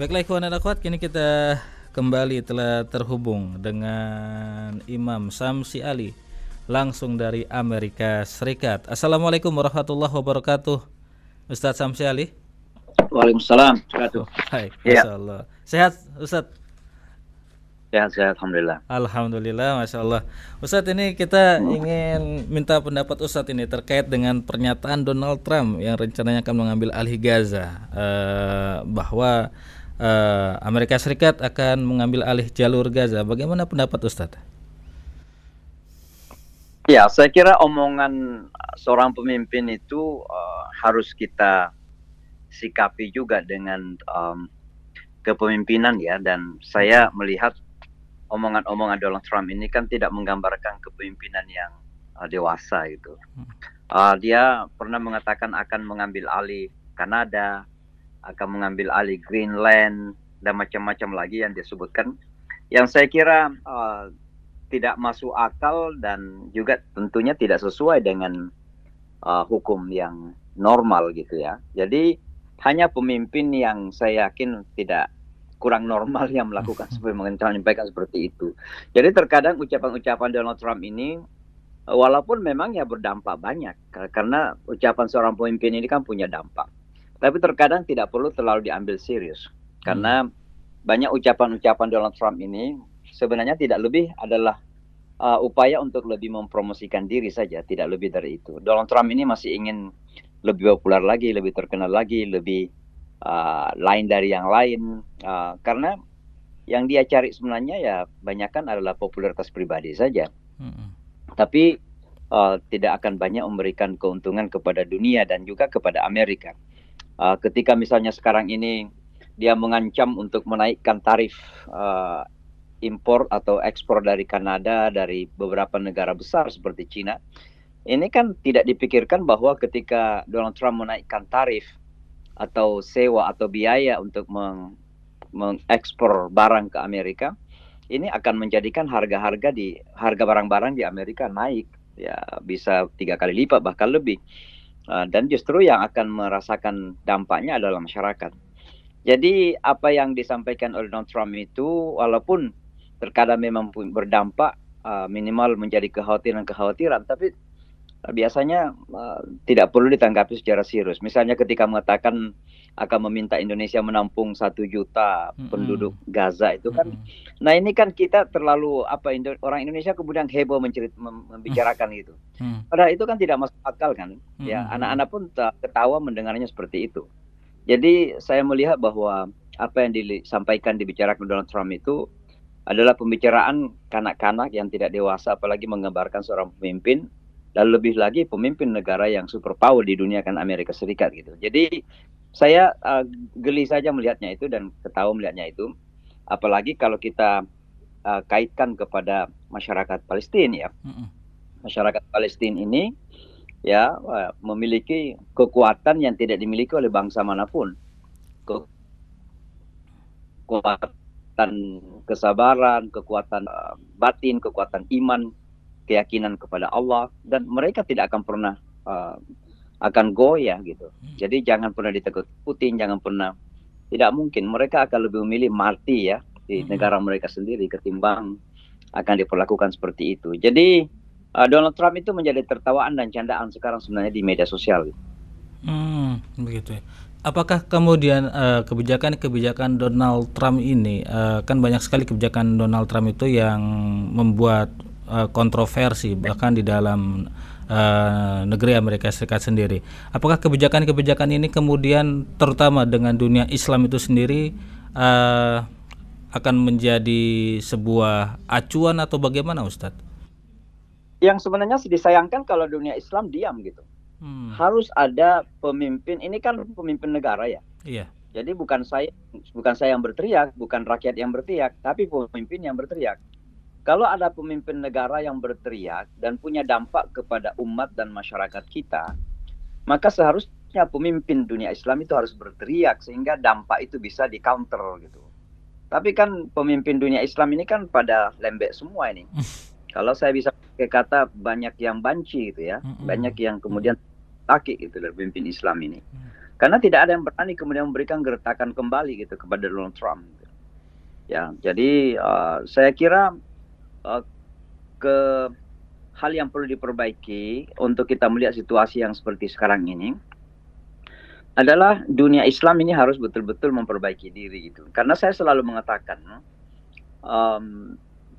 Baiklah ikhwan dan akhwat, kini kita kembali telah terhubung dengan Imam Samsi Ali langsung dari Amerika Serikat. Assalamualaikum warahmatullahi wabarakatuh, Ustadz Samsi Ali. Waalaikumsalam. Baik, Ya, Masya Allah. Sehat Ustadz? sehat, alhamdulillah. Alhamdulillah, Masya Allah. Ustadz, ini kita ingin minta pendapat Ustadz ini terkait dengan pernyataan Donald Trump yang rencananya akan mengambil alih Gaza, bahwa Amerika Serikat akan mengambil alih jalur Gaza. Bagaimana pendapat Ustadz? Ya, saya kira omongan seorang pemimpin itu harus kita sikapi juga dengan kepemimpinan ya. Dan saya melihat omongan-omongan Donald Trump ini kan tidak menggambarkan kepemimpinan yang dewasa gitu. Dia pernah mengatakan akan mengambil alih Kanada, akan mengambil alih Greenland, dan macam-macam lagi yang disebutkan, yang saya kira tidak masuk akal dan juga tentunya tidak sesuai dengan hukum yang normal gitu ya. Jadi hanya pemimpin yang saya yakin tidak kurang normal yang melakukan seperti menyampaikan seperti itu. Jadi terkadang ucapan-ucapan Donald Trump ini walaupun memang ya berdampak banyak, karena ucapan seorang pemimpin ini kan punya dampak. Tapi terkadang tidak perlu terlalu diambil serius, karena banyak ucapan-ucapan Donald Trump ini sebenarnya tidak lebih adalah upaya untuk lebih mempromosikan diri saja, tidak lebih dari itu. Donald Trump ini masih ingin lebih populer lagi, lebih terkenal lagi, lebih lain dari yang lain, karena yang dia cari sebenarnya ya banyakkan adalah popularitas pribadi saja. Tapi tidak akan banyak memberikan keuntungan kepada dunia dan juga kepada Amerika. Ketika misalnya sekarang ini dia mengancam untuk menaikkan tarif impor atau ekspor dari Kanada, dari beberapa negara besar seperti Cina, ini kan tidak dipikirkan bahwa ketika Donald Trump menaikkan tarif atau sewa atau biaya untuk mengekspor barang ke Amerika, ini akan menjadikan harga barang-barang di Amerika naik, ya bisa 3 kali lipat bahkan lebih. Dan justru yang akan merasakan dampaknya adalah masyarakat. Jadi apa yang disampaikan oleh Donald Trump itu walaupun terkadang memang berdampak, minimal menjadi kekhawatiran, tapi biasanya tidak perlu ditanggapi secara serius. Misalnya ketika mengatakan akan meminta Indonesia menampung 1 juta penduduk Gaza itu kan, nah ini kan kita terlalu orang Indonesia kemudian heboh membicarakan itu. Padahal itu kan tidak masuk akal kan. Ya, anak-anak pun ketawa mendengarnya seperti itu. Jadi saya melihat bahwa apa yang disampaikan dibicarakan Donald Trump itu adalah pembicaraan kanak-kanak yang tidak dewasa, apalagi menggambarkan seorang pemimpin, dan lebih lagi pemimpin negara yang superpower di dunia kan Amerika Serikat gitu. Jadi saya geli saja melihatnya itu dan ketawa melihatnya itu, apalagi kalau kita kaitkan kepada masyarakat Palestina ya. Masyarakat Palestina ini ya memiliki kekuatan yang tidak dimiliki oleh bangsa manapun. Kekuatan kesabaran, kekuatan batin, kekuatan iman, keyakinan kepada Allah, dan mereka tidak akan pernah akan goyah gitu. Jadi jangan pernah ditakut-takutin, jangan pernah, tidak mungkin mereka akan lebih memilih mati ya di negara mereka sendiri ketimbang akan diperlakukan seperti itu. Jadi Donald Trump itu menjadi tertawaan dan candaan sekarang sebenarnya di media sosial. Begitu ya. Apakah kemudian kebijakan Donald Trump ini, kan banyak sekali kebijakan Donald Trump itu yang membuat kontroversi bahkan di dalam negeri Amerika Serikat sendiri. Apakah kebijakan-kebijakan ini kemudian terutama dengan dunia Islam itu sendiri akan menjadi sebuah acuan atau bagaimana, Ustadz? Yang sebenarnya disayangkan kalau dunia Islam diam gitu. Harus ada pemimpin, ini kan pemimpin negara ya. Iya. Jadi bukan saya yang berteriak, bukan rakyat yang berteriak, tapi pemimpin yang berteriak. Kalau ada pemimpin negara yang berteriak dan punya dampak kepada umat dan masyarakat kita, maka seharusnya pemimpin dunia Islam itu harus berteriak sehingga dampak itu bisa di-counter gitu. Tapi kan pemimpin dunia Islam ini kan pada lembek semua ini. Kalau saya bisa pakai kata, banyak yang banci gitu ya, banyak yang kemudian sakit gitu dari pemimpin Islam ini. Karena tidak ada yang berani kemudian memberikan gertakan kembali gitu kepada Donald Trump. Ya, jadi saya kira ke hal yang perlu diperbaiki untuk kita melihat situasi yang seperti sekarang ini adalah dunia Islam ini harus betul-betul memperbaiki diri gitu. Karena saya selalu mengatakan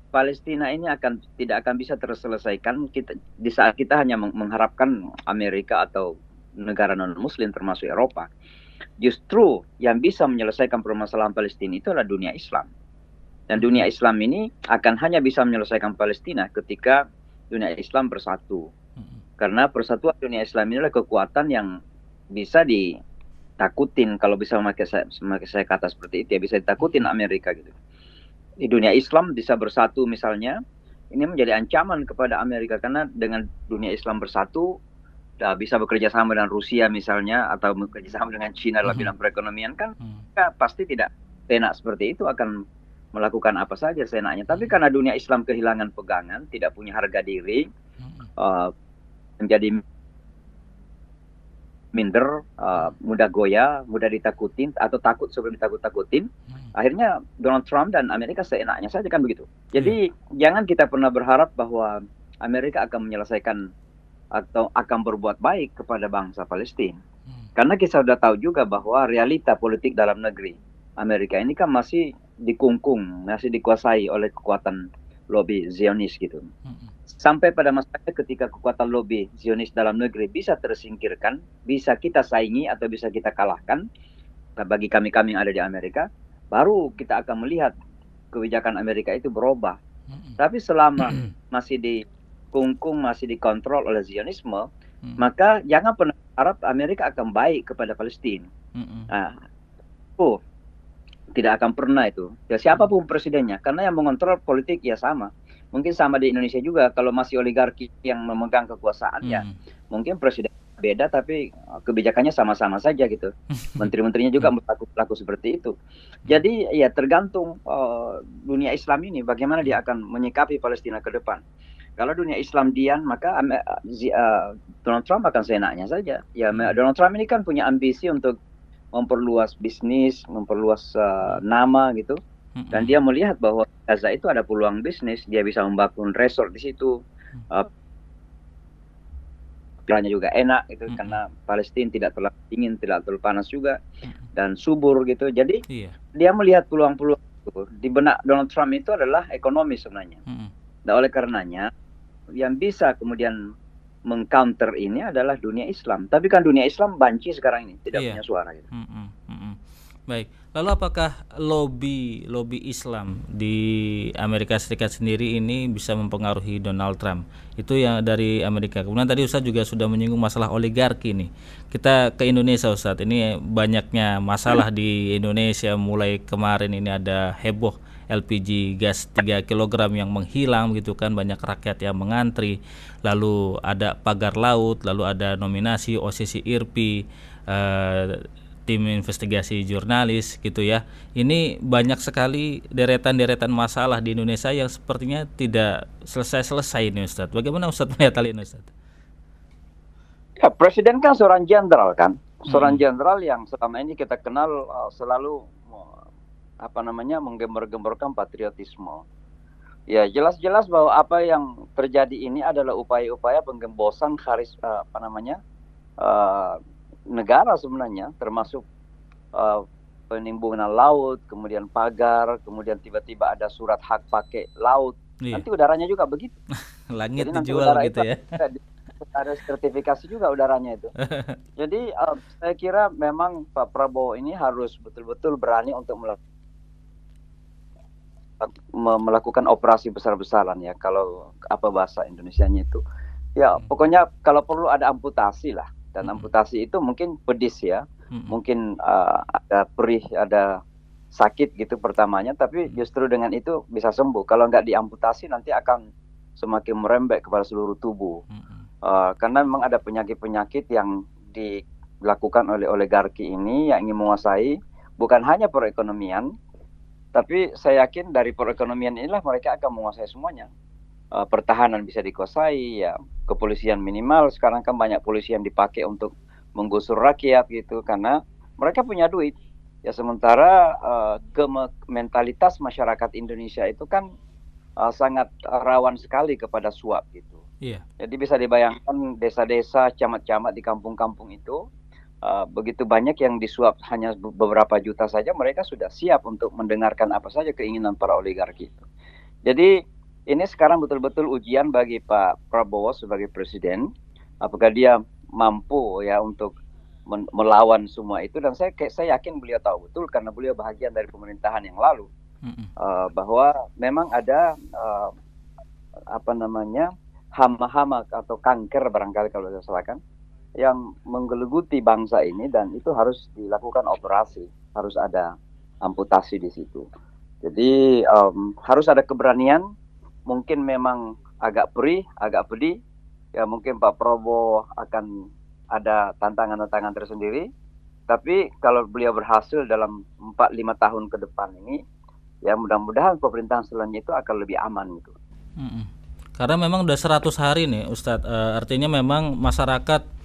Palestina ini tidak akan bisa terselesaikan di saat kita hanya mengharapkan Amerika atau negara non-Muslim termasuk Eropa. Justru yang bisa menyelesaikan permasalahan Palestina itu adalah dunia Islam. Dan dunia Islam ini akan hanya bisa menyelesaikan Palestina ketika dunia Islam bersatu. Karena persatuan dunia Islam ini adalah kekuatan yang bisa ditakutin, kalau bisa memakai saya kata seperti itu, ya bisa ditakutin Amerika gitu. Di dunia Islam bisa bersatu misalnya, ini menjadi ancaman kepada Amerika karena dengan dunia Islam bersatu, bisa bekerja sama dengan Rusia misalnya, atau bekerja sama dengan China dalam bidang perekonomian kan, pasti tidak enak seperti itu akan melakukan apa saja seenaknya. Tapi karena dunia Islam kehilangan pegangan, tidak punya harga diri, menjadi minder, mudah goyah, mudah ditakutin, atau takut sebelum ditakut-takutin. Akhirnya Donald Trump dan Amerika seenaknya saja kan begitu. Jadi jangan kita pernah berharap bahwa Amerika akan menyelesaikan atau akan berbuat baik kepada bangsa Palestina. Karena kita sudah tahu juga bahwa realita politik dalam negeri Amerika ini kan masih dikungkung, masih dikuasai oleh kekuatan lobby Zionis gitu. Sampai pada masanya ketika kekuatan lobby Zionis dalam negeri bisa tersingkirkan, bisa kita saingi atau bisa kita kalahkan, bagi kami-kami yang ada di Amerika, baru kita akan melihat kebijakan Amerika itu berubah. Tapi selama masih dikungkung, masih dikontrol oleh Zionisme, maka jangan pernah harap Amerika akan baik kepada Palestina. Tidak akan pernah itu. Ya siapapun presidennya, karena yang mengontrol politik ya sama. Mungkin sama di Indonesia juga, kalau masih oligarki yang memegang kekuasaan ya mungkin presiden beda tapi kebijakannya sama-sama saja gitu. Menteri-menterinya juga berlaku seperti itu. Jadi ya tergantung dunia Islam ini bagaimana dia akan menyikapi Palestina ke depan. Kalau dunia Islam diam, maka Donald Trump akan seenaknya saja. Ya Donald Trump ini kan punya ambisi untuk memperluas bisnis, memperluas nama gitu. Dan dia melihat bahwa Gaza itu ada peluang bisnis, dia bisa membangun resort di situ. Pilanya juga enak gitu, karena Palestina tidak terlalu dingin, tidak terlalu panas juga, dan subur gitu. Jadi dia melihat peluang-peluang itu. Di benak Donald Trump itu adalah ekonomi sebenarnya. Dan oleh karenanya, yang bisa kemudian mengcounter ini adalah dunia Islam. Tapi kan dunia Islam banci sekarang ini, tidak punya suara gitu. Baik, lalu apakah lobby Islam di Amerika Serikat sendiri ini bisa mempengaruhi Donald Trump? Itu yang dari Amerika. Kemudian tadi Ustadz juga sudah menyinggung masalah oligarki nih. Kita ke Indonesia Ustadz, ini banyaknya masalah di Indonesia. Mulai kemarin ini ada heboh LPG gas 3 kg yang menghilang gitu kan, banyak rakyat yang mengantri. Lalu ada pagar laut, lalu ada nominasi OCC IRPI, tim investigasi jurnalis gitu ya. Ini banyak sekali deretan masalah di Indonesia yang sepertinya tidak selesai ini Ustadz. Bagaimana Ustadz melihat hal ini Ustadz? Ya, Presiden kan seorang jenderal kan. Seorang jenderal yang selama ini kita kenal selalu menggembar-gemborkan patriotisme. Ya jelas-jelas bahwa apa yang terjadi ini adalah upaya-upaya penggembosan negara sebenarnya, termasuk penimbunan laut, kemudian pagar, kemudian tiba-tiba ada surat hak pakai laut. Nanti udaranya juga begitu. Langit dijual gitu ya. Ada sertifikasi juga udaranya itu. Jadi saya kira memang Pak Prabowo ini harus betul-betul berani untuk melakukan operasi besar-besaran ya, kalau apa bahasa Indonesianya itu. Ya pokoknya kalau perlu ada amputasi lah. Dan amputasi itu mungkin pedis ya, mungkin ada perih, ada sakit gitu pertamanya, tapi justru dengan itu bisa sembuh. Kalau nggak diamputasi nanti akan semakin merembet kepada seluruh tubuh. Karena memang ada penyakit-penyakit yang dilakukan oleh oligarki ini yang ingin menguasai bukan hanya perekonomian, tapi saya yakin dari perekonomian inilah mereka akan menguasai semuanya. Pertahanan bisa dikuasai, ya kepolisian minimal. Sekarang kan banyak polisi yang dipakai untuk menggusur rakyat gitu, karena mereka punya duit. Ya sementara mentalitas masyarakat Indonesia itu kan sangat rawan sekali kepada suap gitu. Iya. Jadi bisa dibayangkan desa-desa, camat-camat di kampung-kampung itu begitu banyak yang disuap hanya beberapa juta saja, mereka sudah siap untuk mendengarkan apa saja keinginan para oligarki itu. Jadi ini sekarang betul-betul ujian bagi Pak Prabowo sebagai presiden, apakah dia mampu ya untuk melawan semua itu, dan saya yakin beliau tahu betul karena beliau bahagian dari pemerintahan yang lalu bahwa memang ada apa namanya hama-hama atau kanker barangkali kalau saya salahkan yang menggeluguti bangsa ini, dan itu harus dilakukan operasi, harus ada amputasi di situ. Jadi harus ada keberanian, mungkin memang agak perih, agak pedih, ya mungkin Pak Prabowo akan ada tantangan-tantangan tersendiri, tapi kalau beliau berhasil dalam 4-5 tahun ke depan ini, ya mudah-mudahan pemerintahan selanjutnya itu akan lebih aman gitu. Karena memang udah 100 hari nih Ustadz, artinya memang masyarakat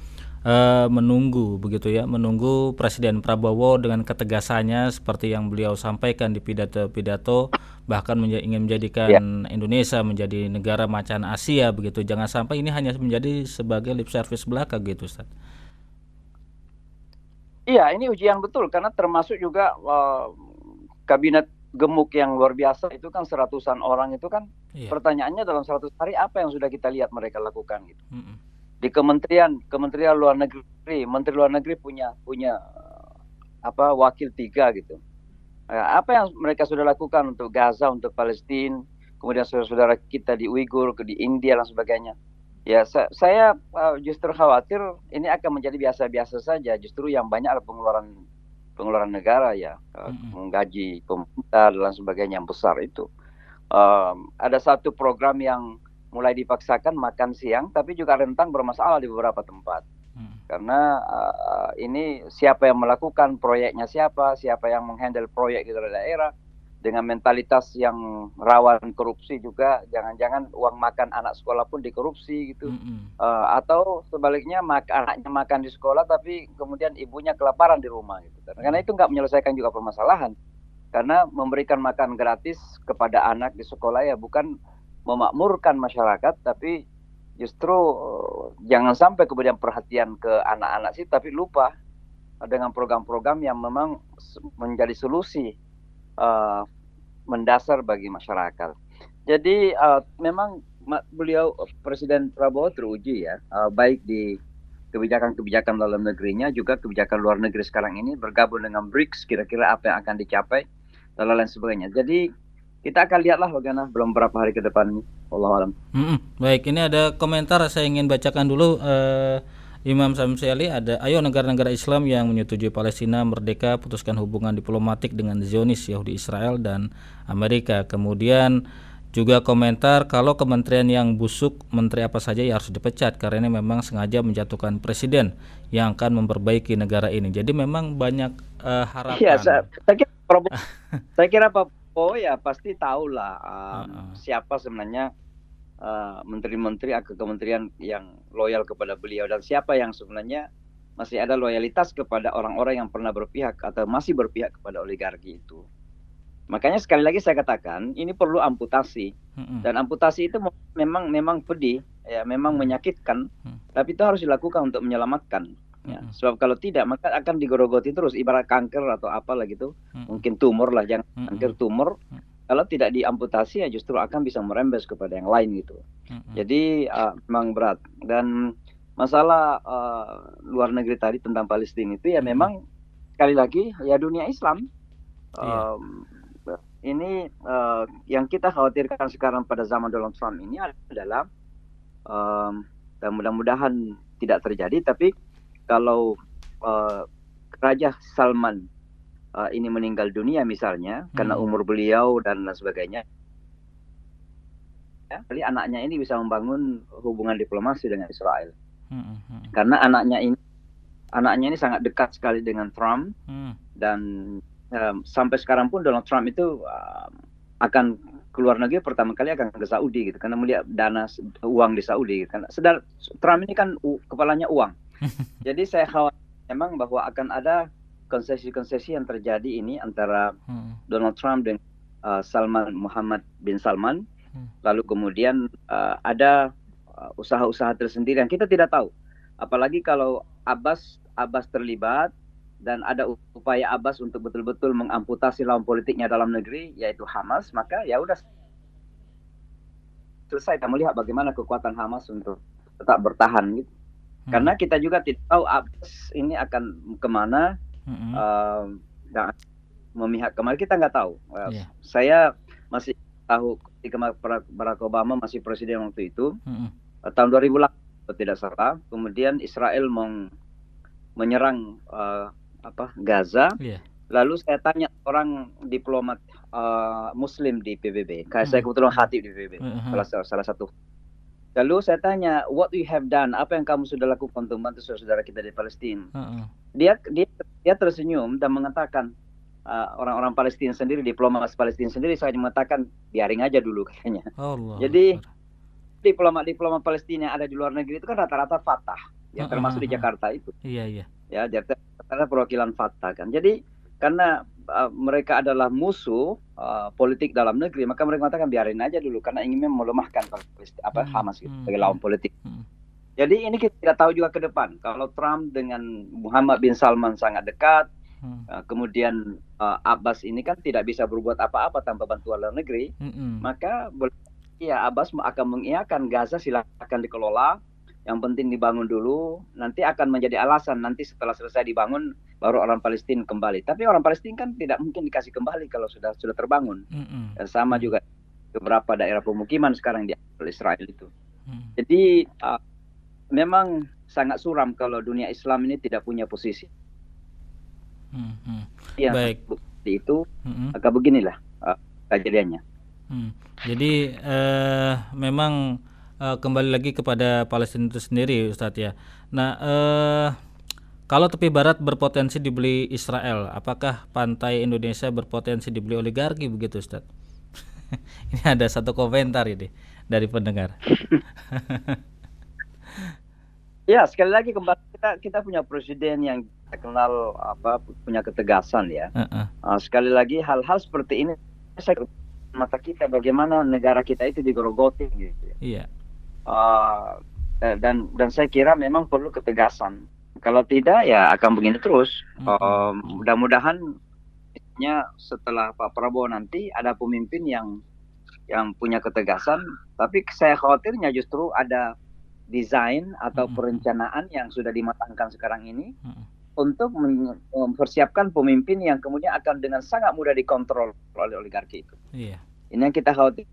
menunggu begitu ya, menunggu Presiden Prabowo dengan ketegasannya seperti yang beliau sampaikan di pidato-pidato, bahkan ingin menjadikan Indonesia menjadi negara macan Asia begitu. Jangan sampai ini hanya menjadi sebagai lip service belaka gitu Ustaz. Iya, ini ujian betul karena termasuk juga kabinet gemuk yang luar biasa itu kan, seratusan orang itu kan. Pertanyaannya dalam 100 hari apa yang sudah kita lihat mereka lakukan gitu. Di Kementerian Luar Negeri, Menteri Luar Negeri punya wakil 3 gitu. Apa yang mereka sudah lakukan untuk Gaza, untuk Palestina, kemudian saudara-saudara kita di Uighur, di India dan sebagainya. Ya saya justru khawatir ini akan menjadi biasa-biasa saja. Justru yang banyak adalah pengeluaran negara ya, menggaji pemerintah dan sebagainya yang besar itu. Ada satu program yang mulai dipaksakan makan siang, tapi juga rentang bermasalah di beberapa tempat. Karena ini siapa yang melakukan proyeknya, siapa yang menghandle proyek di daerah, dengan mentalitas yang rawan korupsi juga, jangan-jangan uang makan anak sekolah pun dikorupsi gitu. Atau sebaliknya anaknya makan di sekolah, tapi kemudian ibunya kelaparan di rumah gitu. Karena itu nggak menyelesaikan juga permasalahan. Karena memberikan makan gratis kepada anak di sekolah ya bukan memakmurkan masyarakat, tapi justru jangan sampai kemudian perhatian ke anak-anak sih, tapi lupa dengan program-program yang memang menjadi solusi mendasar bagi masyarakat. Jadi memang beliau Presiden Prabowo teruji ya, baik di kebijakan-kebijakan dalam negerinya, juga kebijakan luar negeri sekarang ini, bergabung dengan BRICS, kira-kira apa yang akan dicapai dan lain sebagainya. Jadi kita akan lihatlah bagaimana belum beberapa hari ke depan ini. Wallahualam. Baik, ini ada komentar saya ingin bacakan dulu. Imam Samsi Ali, ada, ayo negara-negara Islam yang menyetujui Palestina merdeka putuskan hubungan diplomatik dengan Zionis, Yahudi Israel dan Amerika. Kemudian juga komentar, kalau kementerian yang busuk, menteri apa saja ya harus dipecat karena ini memang sengaja menjatuhkan presiden yang akan memperbaiki negara ini. Jadi memang banyak harapan. Iya, saya kira Pak ya pasti tahulah siapa sebenarnya menteri-menteri atau kementerian yang loyal kepada beliau, dan siapa yang sebenarnya masih ada loyalitas kepada orang-orang yang pernah berpihak atau masih berpihak kepada oligarki itu. Makanya sekali lagi saya katakan ini perlu amputasi, dan amputasi itu memang pedih ya, memang menyakitkan, tapi itu harus dilakukan untuk menyelamatkan. Ya, sebab kalau tidak maka akan digerogoti terus, ibarat kanker atau apalah gitu, mungkin tumor lah, jangan kanker, tumor. Kalau tidak diamputasi ya justru akan bisa merembes kepada yang lain gitu. Jadi memang berat. Dan masalah luar negeri tadi tentang Palestina itu ya memang sekali lagi ya dunia Islam ini yang kita khawatirkan sekarang pada zaman Donald Trump ini adalah dan mudah-mudahan tidak terjadi, tapi kalau Raja Salman ini meninggal dunia misalnya karena umur beliau dan lain sebagainya, ya, jadi anaknya ini bisa membangun hubungan diplomasi dengan Israel. Karena anaknya ini sangat dekat sekali dengan Trump, dan sampai sekarang pun Donald Trump itu akan keluar negeri pertama kali akan ke Saudi gitu, karena melihat uang di Saudi gitu. Karena Trump ini kan kepalanya uang. Jadi saya khawatir memang bahwa akan ada konsesi-konsesi yang terjadi ini antara Donald Trump dengan Salman Muhammad bin Salman. Lalu kemudian ada usaha-usaha tersendiri yang kita tidak tahu. Apalagi kalau Abbas terlibat dan ada upaya Abbas untuk betul-betul mengamputasi lawan politiknya dalam negeri, yaitu Hamas, maka ya udah selesai. Kita melihat bagaimana kekuatan Hamas untuk tetap bertahan gitu. Karena kita juga tidak tahu Abbas ini akan kemana, dan memihak kemana, kita nggak tahu. Saya masih tahu ketika Barack Obama masih presiden waktu itu, tahun 2008 kalau tidak salah, kemudian Israel menyerang Gaza. Lalu saya tanya orang diplomat Muslim di PBB, saya kebetulan khatib di PBB, salah satu. Lalu saya tanya, what you have done, apa yang kamu sudah lakukan untuk membantu saudara kita di Palestina? Dia tersenyum dan mengatakan, orang-orang Palestina sendiri, diplomat Palestina sendiri, saya mengatakan biarin aja dulu katanya. Jadi diplomat Palestina yang ada di luar negeri itu kan rata-rata Fatah, yang termasuk di Jakarta itu. Ya, Jakarta perwakilan Fatah kan. Jadi karena mereka adalah musuh politik dalam negeri, maka mereka mengatakan biarin aja dulu karena ingin melemahkan Hamas gitu, sebagai lawan politik. Jadi ini kita tidak tahu juga ke depan. Kalau Trump dengan Muhammad bin Salman sangat dekat, kemudian Abbas ini kan tidak bisa berbuat apa-apa tanpa bantuan luar negeri, maka ya Abbas akan mengiyakan Gaza silakan dikelola, yang penting dibangun dulu, nanti akan menjadi alasan nanti setelah selesai dibangun baru orang Palestina kembali. Tapi orang Palestina kan tidak mungkin dikasih kembali kalau sudah terbangun. Dan sama juga beberapa daerah pemukiman sekarang di Israel itu. Jadi memang sangat suram kalau dunia Islam ini tidak punya posisi. Baik. Itu maka beginilah kejadiannya. Jadi memang kembali lagi kepada Palestina itu sendiri, Ustadz ya. Nah, kalau tepi barat berpotensi dibeli Israel, apakah pantai Indonesia berpotensi dibeli oligarki begitu, Ustadz? Ini ada satu komentar ini dari pendengar. Ya, sekali lagi kembali kita punya presiden yang terkenal punya ketegasan ya. Sekali lagi hal-hal seperti ini saya mata kita bagaimana negara kita itu digerogoti gitu. Iya. Dan saya kira memang perlu ketegasan. Kalau tidak ya akan begini terus. Mudah-mudahan setelah Pak Prabowo nanti ada pemimpin yang punya ketegasan. Tapi saya khawatirnya justru ada desain atau perencanaan yang sudah dimatangkan sekarang ini untuk mempersiapkan pemimpin yang kemudian akan dengan sangat mudah dikontrol oleh oligarki itu. Iya. Ini yang kita khawatir.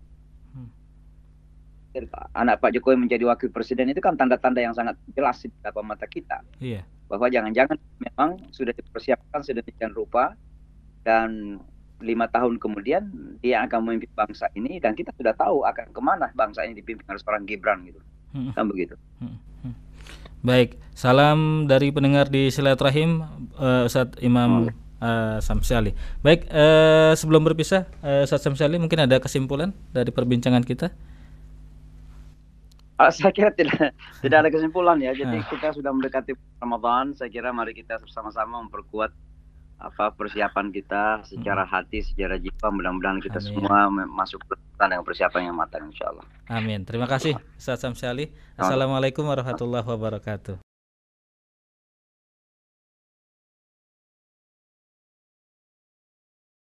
Anak Pak Jokowi menjadi wakil presiden itu kan tanda-tanda yang sangat jelas di dalam mata kita. Iya. Bahwa jangan-jangan memang sudah dipersiapkan sedemikian rupa dan 5 tahun kemudian dia akan memimpin bangsa ini dan kita sudah tahu akan kemana bangsa ini dipimpin oleh seorang Gibran gitu. Kan begitu. Baik, salam dari pendengar di Silaturahim, Ustadz Imam Samsi Ali. Baik, sebelum berpisah, Ustadz Samsi Ali mungkin ada kesimpulan dari perbincangan kita? Saya kira tidak ada kesimpulan ya. Jadi kita sudah mendekati Ramadan. Saya kira mari kita bersama-sama memperkuat persiapan kita secara hati, secara jiwa. Mudah-mudahan kita semua masuk ke dengan persiapan yang matang, insya Allah. Amin. Terima kasih, Ustadz Samsi Ali. Assalamualaikum warahmatullahi wabarakatuh.